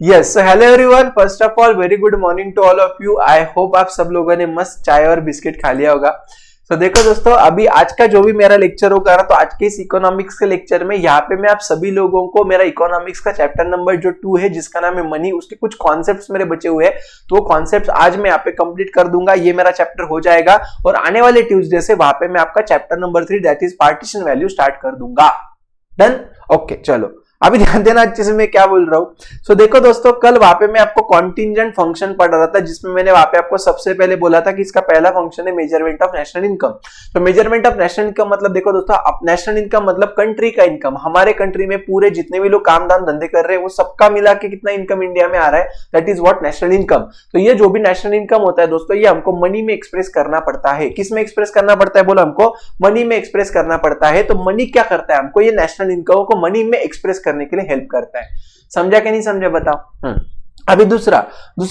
Yes, so hello everyone, first of all very good morning to all of you. I hope आप सब लोगों ने मस्त चाय और बिस्किट खा लिया होगा। तो देखो दोस्तों, अभी आज का जो भी मेरा लेक्चर होगा ना, तो आज के इस इकोनॉमिक्स के लेक्चर में यहाँ पे मैं आप सभी लोगों को मेरा इकोनॉमिक्स का चैप्टर नंबर जो 2 है, जिसका नाम है मनी, उसके कुछ कॉन्सेप्ट्स मेरे बचे हुए हैं, तो वो कॉन्सेप्ट्स आज मैं यहाँ पे कंप्लीट कर दूंगा। ये मेरा चैप्टर हो जाएगा और आने वाले ट्यूसडे से वहां पे मैं आपका chapter number 3 that is partition value start कर दूंगा। डन? ओके, चलो अभी ध्यान देना अच्छे से मैं क्या बोल रहा हूं। सो देखो दोस्तों, कल वहां पे मैं आपको कॉन्टिंजेंट फंक्शन पढ़ रहा था, जिसमें मैंने वहां पे आपको सबसे पहले बोला था कि इसका पहला फंक्शन है मेजरमेंट ऑफ नेशनल इनकम। तो मेजरमेंट ऑफ नेशनल इनकम मतलब देखो दोस्तों, नेशनल इनकम मतलब कंट्री का इनकम, हमारे कंट्री में पूरे जितने भी लोग काम दाम धंधे कर रहे हैं वो सबका मिला के कितना इनकम इंडिया में आ रहा है, that is what national income. तो ये जो भी नेशनल इनकम होता है दोस्तों, ये हमको मनी में एक्सप्रेस करना पड़ता है। किस में एक्सप्रेस करना पड़ता है? बोलो, हमको मनी में एक्सप्रेस करना पड़ता है। तो मनी क्या करता है? हमको ये नेशनल इनकम को मनी में एक्सप्रेस करने के लिए हेल्प करता है। समझा कि नहीं समझा? बताओ। अभी दूसरा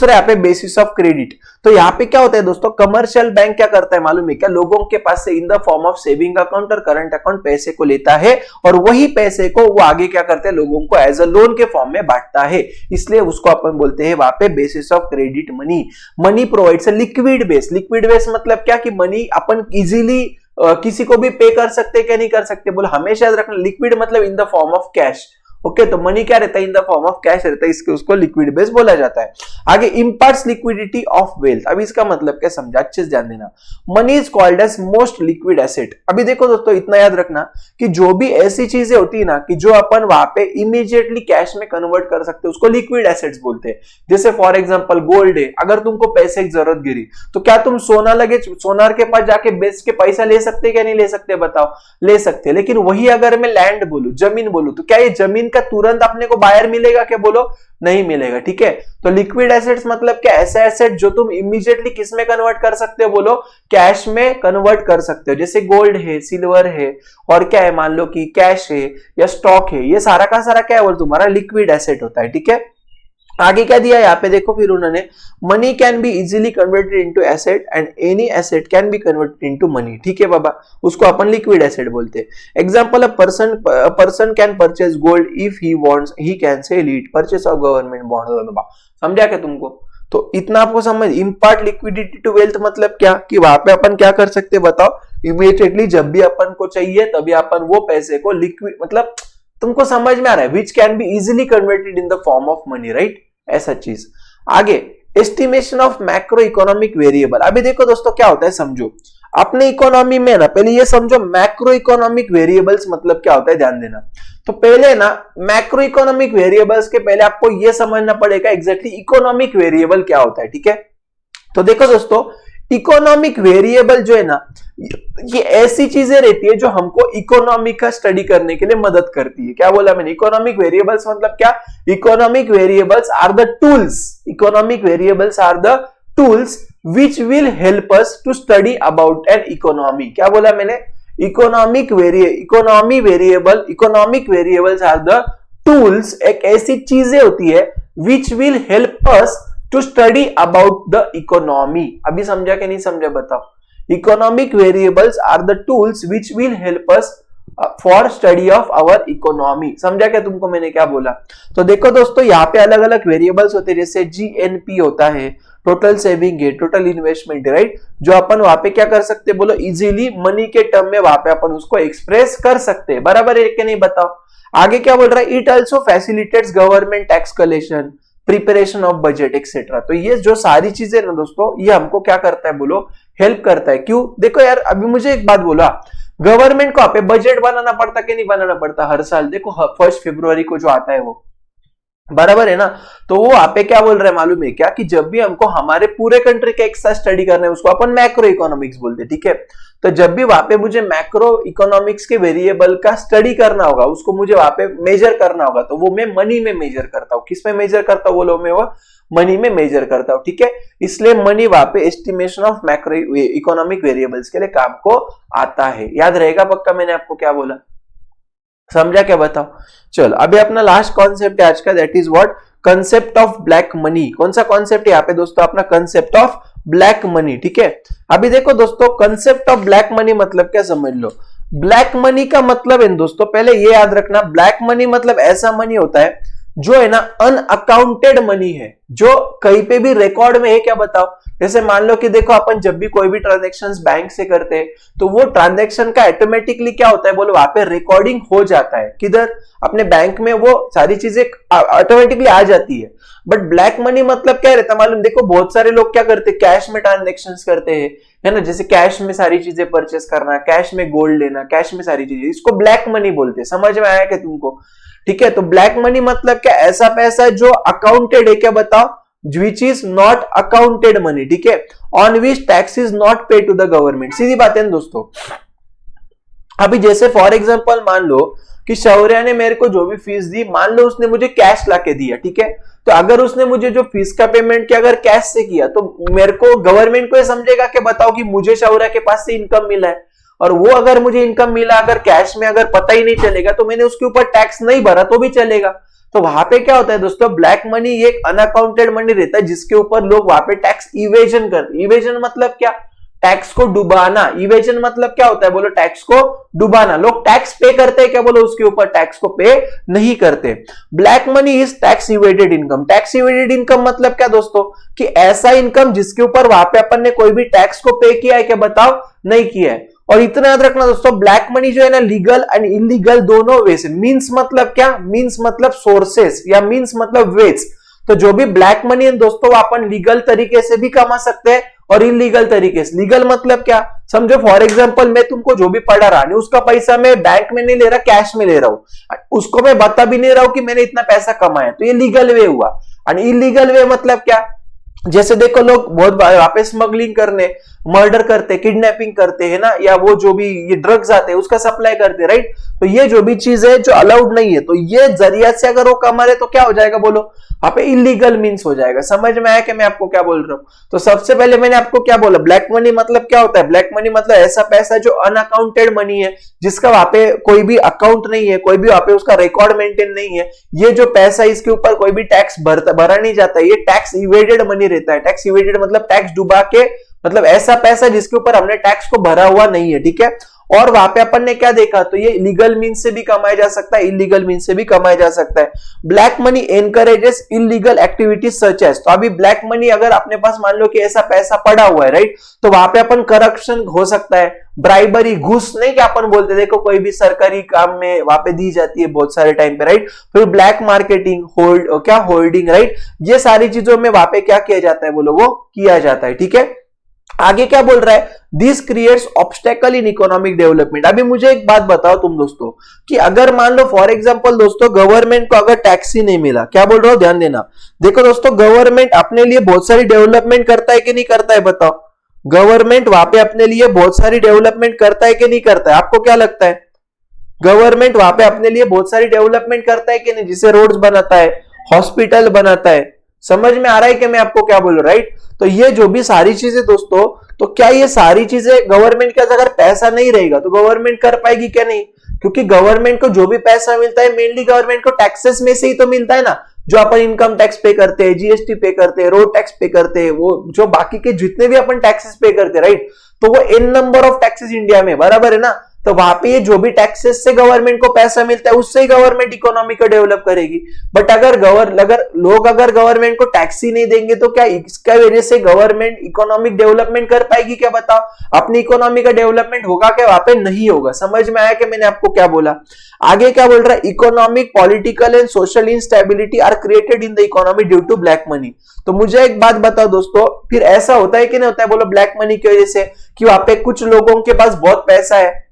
यहाँ पे बेसिस ऑफ क्रेडिट। तो यहाँ पे क्या होता है दोस्तों, कमर्शियल बैंक क्या करता है मालूम है क्या? लोगों के पास से in the form of saving account और करंट अकाउंट पैसे को लेता है और वही पैसे को वो आगे क्या करते हैं, लोगों को एज अ लोन के फॉर्म में बांटता है। इसलिए उसको अपन बोलते हैं वहां पे basis of credit money. Money provides a liquid base. Liquid base मतलब क्या कि मनी अपन इजीली किसी को भी पे कर सकते क्या नहीं कर सकते? बोलो, हमेशा याद रखना, लिक्विड मतलब in the form of cash. Okay, तो मनी क्या रहता है? In the form of cash रहता है, इसके उसको लिक्विड बेस बोला जाता है। आगे इंपार्ट्स लिक्विडिटी ऑफ वेल्थ। अभी इसका मतलब क्या समझा, अच्छे से ध्यान देना। Money is called as most liquid asset. अभी देखो दोस्तों, इतना याद रखना कि जो भी ऐसी चीजें होती है ना कि जो अपन वहां पे इमीडिएटली कैश में कन्वर्ट कर सकते हैं, उसको लिक्विड एसेट्स बोलते हैं। जैसे फॉर एग्जांपल गोल्ड है, अगर तुमको पैसे की जरूरत गिरी तो क्या तुम सोनार के पास जाके बेच के पैसा ले सकते क्या नहीं ले सकते? बताओ, ले सकते। लेकिन वही अगर मैं लैंड बोलूं, जमीन बोलूं, तो क्या ये जमीन का तुरंत अपने को बायर मिलेगा क्या? बोलो, नहीं मिलेगा। ठीक है, तो लिक्विड एसेट्स मतलब क्या? ऐसा एसेट जो तुम इमीडिएटली किस में कन्वर्ट कर सकते हो? बोलो, कैश में कन्वर्ट कर सकते हो। जैसे गोल्ड है, सिल्वर है, और क्या है, मान लो कि कैश है या स्टॉक है, ये सारा का सारा क्या है, बोल तुम्हारा लिक्विड एसेट होता है। ठीक है, आगे क्या दिया यहाँ पे देखो, फिर उन्होंने money can be easily converted into asset and any asset can be converted into money. ठीक है बाबा, उसको अपन लिक्विड एसेट बोलते हैं। Example, a person can purchase gold if he wants, he can sell it, purchase of government bond. समझा क्या तुमको? तो इतना आपको समझ। इम्पार्ट लिक्विडिटी टू वेल्थ मतलब क्या कि वहां पे अपन क्या कर सकते बताओ, इमीडिएटली जब भी अपन को चाहिए तभी अपन वो पैसे को लिक्विड, मतलब तुमको समझ में आ रहा है, which can be easily converted in the form of money, right? ऐसा चीज। आगे, estimation of macro economic variable. अभी देखो दोस्तों, क्या होता है समझो, अपने इकोनॉमी में ना पहले ये समझो मैक्रो इकोनॉमिक वेरिएबल्स मतलब क्या होता है, ध्यान देना। तो पहले ना मैक्रो इकोनॉमिक वेरिएबल्स के पहले आपको ये समझना पड़ेगा एग्जैक्टली इकोनॉमिक वेरिएबल क्या होता है। ठीक है, तो देखो दोस्तों, इकोनॉमिक वेरिएबल जो है ना, ये ऐसी चीजें रहती है जो हमको इकोनॉमी का स्टडी करने के लिए मदद करती है। क्या बोला मैंने? इकोनॉमिक वेरिएबल्स मतलब क्या? Economic variables are the tools, economic variables are the tools which will help us to study about an economy. क्या बोला मैंने? Economic variables are the tools, एक ऐसी चीजें होती है which will help us to study about the economy. अभी समझा कि नहीं समझा? बताओ। Economic variables are the tools which will help us for study of our economy. समझा क्या तुमको मैंने क्या बोला? तो देखो दोस्तों, यहाँ पे अलग अलग वेरिएबल्स होते हैं, जैसे जीएनपी होता है, टोटल सेविंग है, टोटल इन्वेस्टमेंट है, राइट? जो अपन वहां पे क्या कर सकते हैं, बोलो, इजीली मनी के टर्म में वहां पे अपन उसको एक्सप्रेस कर सकते हैं। बराबर है कि नहीं? बताओ। आगे क्या बोल रहा है? It also facilitates government tax collection, preparation of budget etcetera. तो ये जो सारी चीजें ना दोस्तों, ये हमको क्या करता है, बोलो, हेल्प करता है। क्यों? देखो यार, अभी मुझे एक बात बोला, गवर्नमेंट को आप बजट बनाना पड़ता कि नहीं बनाना पड़ता हर साल? देखो 1 फरवरी को जो आता है वो, बराबर है ना? तो वो आप क्या बोल रहे हैं मालूम है क्या कि जब भी हमको हमारे पूरे कंट्री का एक साथ स्टडी करना है, उसको अपन मैक्रो इकोनॉमिक्स बोलते हैं। ठीक है, तो जब भी वहां पे मुझे मैक्रो इकोनॉमिक्स के वेरिएबल का स्टडी करना होगा, उसको मुझे वहां पे मेजर करना होगा, तो वो मैं मनी में मेजर करता हूँ। किस में मेजर करता हूँ? बोलो, मैं वो मनी में मेजर करता हूँ। ठीक है, इसलिए मनी वहां पे estimation of macro economic variables के लिए काम को आता है। याद रहेगा पक्का मैंने आपको क्या बोला? समझा क्या? बताओ। चलो, अभी अपना लास्ट कॉन्सेप्ट है आज का, that is what? Concept of black money. कौन सा कॉन्सेप्ट है यहाँ पे दोस्तों? अपना कंसेप्ट ऑफ ब्लैक मनी। ठीक है, अभी देखो दोस्तों, कंसेप्ट ऑफ ब्लैक मनी मतलब क्या समझ लो। ब्लैक मनी का मतलब है दोस्तों, पहले ये याद रखना, ब्लैक मनी मतलब ऐसा मनी होता है जो है ना अनअकाउंटेड मनी है, जो कहीं पे भी रिकॉर्ड में है, क्या बताओ। जैसे मान लो कि देखो अपन जब भी कोई भी ट्रांजेक्शन्स बैंक से करते हैं तो वो ट्रांजेक्शन का ऑटोमेटिकली क्या होता है बोलो, वहां पे रिकॉर्डिंग हो जाता है, किधर, अपने बैंक में वो सारी चीजें ऑटोमेटिकली आ जाती है। बट ब्लैक मनी मतलब क्या रहता है मालूम, देखो बहुत सारे लोग क्या करते हैं, कैश में ट्रांजेक्शन्स करते हैं, है ना, जैसे कैश में सारी चीजें परचेस करना, कैश में गोल्ड लेना, कैश में सारी चीजें, इसको ब्लैक मनी बोलते हैं। समझ में आया क्या तुमको? ठीक है, तो ब्लैक मनी मतलब क्या, ऐसा पैसा जो अकाउंटेड है, क्या बताओ, which is not accounted money, ठीक है, on which tax is not पे टू द गवर्नमेंट। सीधी बात है ना दोस्तों। अभी जैसे फॉर एग्जांपल मान लो कि शौर्य ने मेरे को जो भी फीस दी, मान लो उसने मुझे कैश लाके दिया, ठीक है, तो अगर उसने मुझे जो फीस का पेमेंट किया अगर कैश से किया तो मेरे को गवर्नमेंट को ये समझेगा कि बताओ कि मुझे शौर्य के पास से इनकम मिला है, और वो अगर मुझे इनकम मिला अगर कैश में अगर पता ही नहीं चलेगा तो मैंने उसके ऊपर टैक्स नहीं भरा तो भी चलेगा। तो वहां पे क्या होता है दोस्तों, ब्लैक मनी ये एक अनअकाउंटेड मनी रहता है जिसके ऊपर लोग वहां पे टैक्स इवेजन करते। इवेजन मतलब क्या, टैक्स को डुबाना। इवेजन मतलब क्या होता है बोलो, टैक्स को डुबाना। लोग टैक्स पे करते हैं क्या बोलो, उसके ऊपर टैक्स को पे नहीं करते। Black money is tax evaded income. Tax evaded income मतलब क्या दोस्तों, कि ऐसा इनकम जिसके ऊपर वहां पे अपन ने कोई भी टैक्स को पे किया है, क्या बताओ, नहीं किया है। और इतना याद रखना दोस्तों, ब्लैक मनी जो है ना लीगल एंड इलीगल दोनों वे से। मीन्स मतलब क्या, मीन्स मतलब सोर्सेस या मीन्स मतलब वेज। तो जो भी ब्लैक मनी है दोस्तों वो अपन लीगल तरीके से भी कमा सकते हैं और इलीगल तरीके से। लीगल मतलब क्या, समझो फॉर एग्जांपल मैं तुमको जो भी पढ़ा रहा नहीं उसका पैसा मैं बैंक में नहीं ले रहा, कैश में ले रहा हूं, उसको मैं बता भी नहीं रहा हूं कि मैंने इतना पैसा कमाया, तो ये लीगल वे हुआ। और इलीगल वे मतलब क्या, जैसे देखो लोग बहुत वहां पे स्मगलिंग करने, मर्डर करते, किडनैपिंग करते हैं ना, या वो जो भी ये ड्रग्स आते हैं उसका सप्लाई करते हैं, राइट। तो ये जो भी चीज है जो अलाउड नहीं है, तो ये जरिया से अगर वो कमा रहे तो क्या हो जाएगा बोलो, वहां पे इलीगल मीन्स हो जाएगा। समझ में आया कि मैं आपको क्या बोल रहा हूं? तो सबसे पहले मैंने आपको क्या बोला, ब्लैक मनी मतलब क्या होता है। ब्लैक मनी मतलब ऐसा पैसा जो अनअकाउंटेड मनी है, जिसका वहां पे कोई भी अकाउंट नहीं है, कोई भी वहां पे उसका रिकॉर्ड मेंटेन नहीं है। ये जो पैसा इसके ऊपर कोई भी टैक्स भरा नहीं जाता, ये टैक्स इवेडेड मनी रहता है। टैक्स इवेडेड मतलब टैक्स डुबा के, मतलब ऐसा पैसा जिसके ऊपर हमने टैक्स को भरा हुआ नहीं है, ठीक है। और वहां पे अपन ने क्या देखा, तो ये लीगल मीन्स से भी कमाया जा सकता है, इलीगल मीन्स से भी कमाया जा सकता है। Black money encourages illegal activities such as. तो अभी ब्लैक मनी अगर अपने पास मान लो कि ऐसा पैसा पड़ा हुआ है, राइट, तो वहां पे अपन करप्शन हो सकता है, ब्राइबरी, घूस नहीं क्या अपन बोलते, देखो कोई भी सरकारी काम में वहां पे दी जाती है बहुत सारे टाइम पे, राइट। फिर ब्लैक मार्केटिंग, होल्डिंग, राइट, ये सारी चीजों में वहां पे क्या किया जाता है बोलो, वो किया जाता है, ठीक है। आगे क्या बोल रहा है, this creates obstacle in economic development. अभी मुझे एक बात बताओ तुम दोस्तों, कि अगर मान लो फॉर एग्जांपल दोस्तों गवर्नमेंट को अगर टैक्स ही नहीं मिला, क्या बोल रहा हूं ध्यान देना। देखो दोस्तों, गवर्नमेंट अपने लिए बहुत सारी डेवलपमेंट करता है कि नहीं करता है, बताओ। गवर्नमेंट वहां पे अपने लिए बहुत सारी डेवलपमेंट करता है कि नहीं करता है, आपको क्या लगता है? गवर्नमेंट वहां पे अपने लिए बहुत सारी डेवलपमेंट करता है कि नहीं, जैसे रोड्स बनाता है, हॉस्पिटल बनाता है। समझ में आ रहा है कि मैं आपको क्या बोल रहा हूं, राइट। तो ये जो भी सारी चीजें दोस्तों, तो क्या ये सारी चीजें गवर्नमेंट के अगर पैसा नहीं रहेगा तो गवर्नमेंट कर पाएगी क्या? नहीं, क्योंकि गवर्नमेंट को जो भी पैसा मिलता है मेनली गवर्नमेंट को टैक्सेस में से ही तो मिलता है ना। जो अपन इनकम टैक्स पे करते हैं, जीएसटी पे करते हैं, रोड टैक्स पे करते हैं, वो जो बाकी के जितने भी अपन टैक्सेस पे करते हैं, राइट, तो वो an number of taxes India में, बराबर है ना। तो वहां पे ये जो भी टैक्सेस से गवर्नमेंट को पैसा मिलता है उससे ही गवर्नमेंट इकोनॉमी को डेवलप करेगी। बट अगर लोग अगर गवर्नमेंट को टैक्स ही नहीं देंगे तो क्या इसका वजह से गवर्नमेंट इकोनॉमिक डेवलपमेंट कर पाएगी क्या? बताओ, अपनी इकोनॉमी का डेवलपमेंट होगा क्या? वहां पे नहीं होगा। समझ में आया कि मैंने आपको क्या बोला? आगे क्या बोल रहा है, economic, political and social instability are created in the economy due to black money. तो मुझे एक बात बताओ दोस्तों, फिर ऐसा होता है कि नहीं होता है बोलो ब्लैक मनी की वजह से, कि वहां पे कुछ लोगों के पास बहुत पैसा है,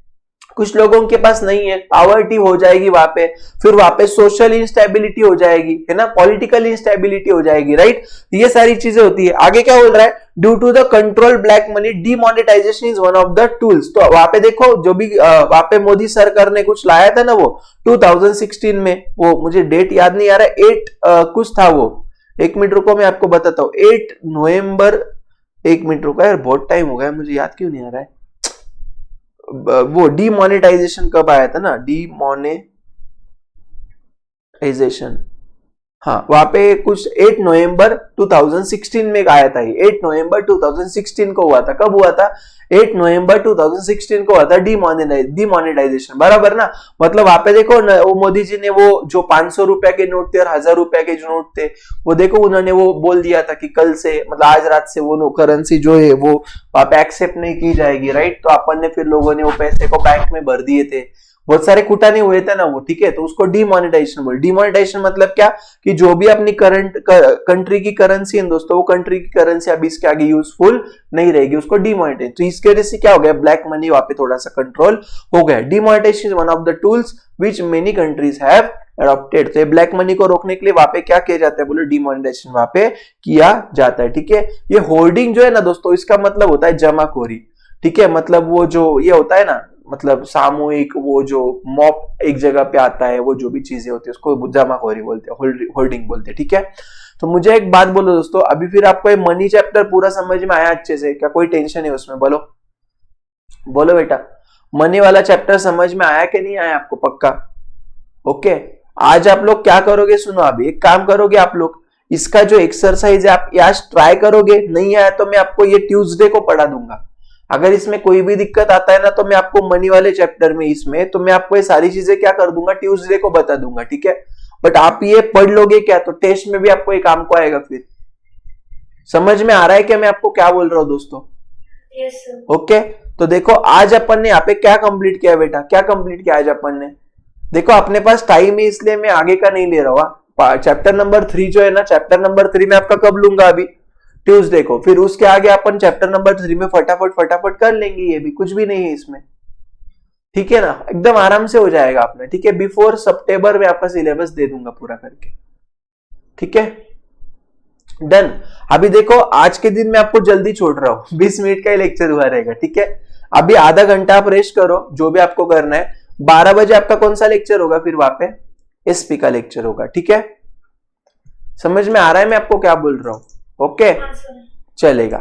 कुछ लोगों के पास नहीं है, पॉवर्टी हो जाएगी वहां पे, फिर वहां पे सोशल इंस्टेबिलिटी हो जाएगी, है ना, पॉलिटिकल इंस्टेबिलिटी हो जाएगी, राइट। ये सारी चीजें होती है। आगे क्या बोल रहा है, due to the control black money demonetization is one of the tools. तो वहां पे देखो जो भी वहां पे मोदी सरकार ने कुछ लाया था ना, वो 2016 में, वो मुझे डेट याद नहीं आ रहा है, 8 कुछ था वो, एक मिनट रुको मैं आपको बताता हूँ, 8 नवंबर, एक मिनट रुको यार, बहुत टाइम हो गया, मुझे याद क्यों नहीं आ रहा है। वो डीमोनेटाइजेशन कब आया था ना, डीमोनेटाइजेशन, हाँ, वहां पे कुछ 8 नवंबर 2016 में आया था। 8 नवंबर 2016 को हुआ था। कब हुआ था? 8 नवंबर 2016 को हुआ था डिमोनेटाइजेशन, बराबर ना। मतलब वहां पे देखो न, वो मोदी जी ने वो जो 500 रुपए के नोट थे और 1000 रुपए के जो नोट थे, वो देखो उन्होंने वो बोल दिया था कि कल से, मतलब आज रात से वो करेंसी जो है वो वहां पे एक्सेप्ट नहीं की जाएगी, राइट। तो अपन ने फिर लोगों ने वो पैसे को बैंक में भर दिए थे, बहुत सारे कुटाने हुए थे ना वो, ठीक है। तो उसको डिमोनेटाइजेशन बोल। डिमोनेटाइजेशन मतलब क्या कि जो भी अपनी करंट कंट्री की करेंसी है दोस्तों, वो कंट्री की करेंसी अभी इसके आगे यूजफुल नहीं रहेगी, उसको डिमोनेटाइज। तो इसके वजह से क्या हो गया, ब्लैक मनी वहां पे थोड़ा सा कंट्रोल हो गया। Demonetisation is one of the tools which many countries have adopted. तो ब्लैक मनी को रोकने के लिए वहां पे क्या किया जाता है, बोले डिमोनेटाइजेशन वहां पे किया जाता है, ठीक है। ये होर्डिंग जो है ना दोस्तों, इसका मतलब होता है जमाखोरी, ठीक है। मतलब वो जो ये होता है ना, मतलब सामूहिक, वो जो मॉप एक जगह पे आता है, वो जो भी चीजें होती है उसको जमाखोरी बोलते हैं, होल्डिंग बोलते हैं, ठीक है। तो मुझे एक बात बोलो दोस्तों, अभी फिर आपको ये मनी चैप्टर पूरा समझ में आया अच्छे से? क्या कोई टेंशन है उसमें? बोलो बोलो बेटा, मनी वाला चैप्टर समझ में आया कि नहीं आया आपको? पक्का? ओके। आज आप लोग क्या करोगे, सुनो, अभी एक काम करोगे आप लोग, इसका जो एक्सरसाइज है आप आज ट्राई करोगे, नहीं आया तो मैं आपको ये ट्यूसडे को पढ़ा दूंगा। अगर इसमें कोई भी दिक्कत आता है ना, तो मैं आपको मनी वाले चैप्टर में इसमें तो मैं आपको ये सारी चीजें क्या कर दूंगा, ट्यूसडे को बता दूंगा, ठीक है। बट आप ये पढ़ लोगे क्या, तो टेस्ट में भी आपको ये काम को आएगा। फिर समझ में आ रहा है क्या मैं आपको क्या बोल रहा हूं दोस्तों? Yes sir. ओके। तो देखो आज अपन ने यहाँ पे क्या कंप्लीट किया बेटा, क्या कंप्लीट किया आज अपन ने? देखो अपने पास टाइम है इसलिए मैं आगे का नहीं ले रहा हूँ। चैप्टर नंबर 3 जो है ना, चैप्टर नंबर 3 में आपका कब लूंगा, अभी ट्यूसडे को। फिर उसके आगे अपन चैप्टर नंबर 3 में फटाफट फटाफट कर लेंगे, ये भी कुछ भी नहीं है इसमें, ठीक है ना। एकदम आराम से हो जाएगा अपने, ठीक है। बिफोर सितंबर में आपका सिलेबस दे दूंगा पूरा करके, ठीक है। डन। अभी देखो आज के दिन मैं आपको जल्दी छोड़ रहा हूं, 20 मिनट का ही लेक्चर हुआ रहेगा, ठीक है। अभी आधा घंटा आप रेस्ट करो, जो भी आपको करना है। 12 बजे आपका कौन सा लेक्चर होगा फिर वहां पे? एसपी का लेक्चर होगा, ठीक है। समझ में आ रहा है मैं आपको क्या बोल रहा हूं? ओके, हाँ सर। चलेगा।